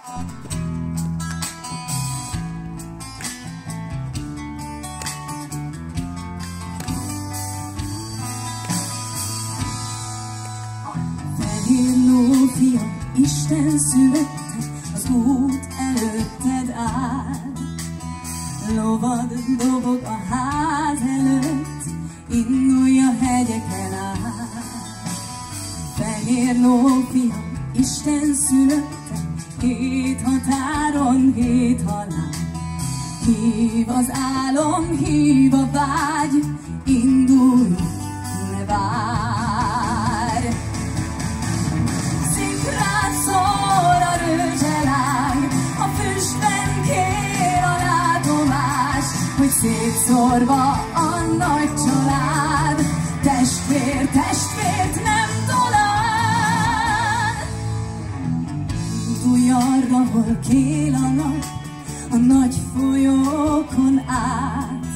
Fehér lófia, Isten szülötte, az út előtted áll. Lovad dobog a ház előtt, indulj a hegyeken áll. Fehér lófia, Isten szülötte, 7 határon 7 halál. Hív az álom, hív a vágy, indulj, ne várj. Szikrád szól a rőzseláng, a füstben kér a látomás, hogy szétszórva a nagy család, testvér testvért nem talál. Indulj arra, hol kél a nap, a nagy folyókon át.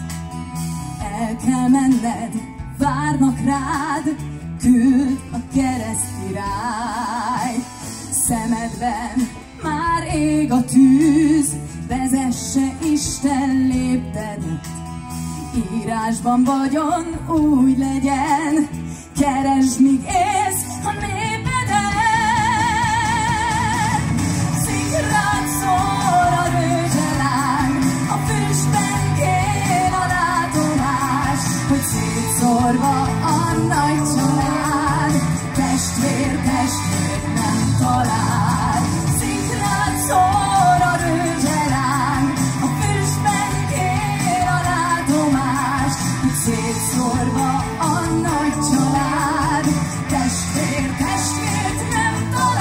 El kell menned, várnak rád, küld a keresztkirály. Szemedben már ég a tűz, vezesse Isten léptedet. Írásban vagyon úgy legyen, keresd, míg élsz a népedet. Szikrád szól a rőzseláng, a füstben kér a látomás, hogy szétszórva a nagy család, testvér testvért nem talál. Szikrád szól a rőzseláng, a füstben kér a látomás, hogy szétszórva a nagy család, testvér testvért nem talál.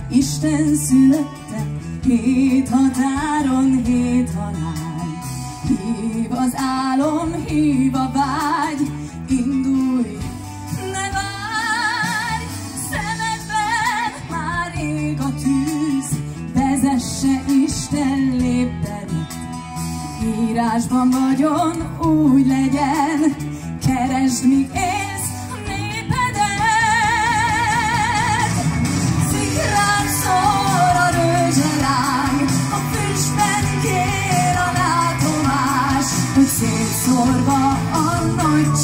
Isten szülötte, 7 határon 7 halál. Hív az álom, hív a vágy, indulj, ne várj. Szemedben már ég a tűz, vezesse Isten léptedet. Írásban vagyon úgy legyen, keresd, míg élsz a népedet. Szikrád szól a rőzseláng, a füstben kér a látomás, hogy szétszórva a nagy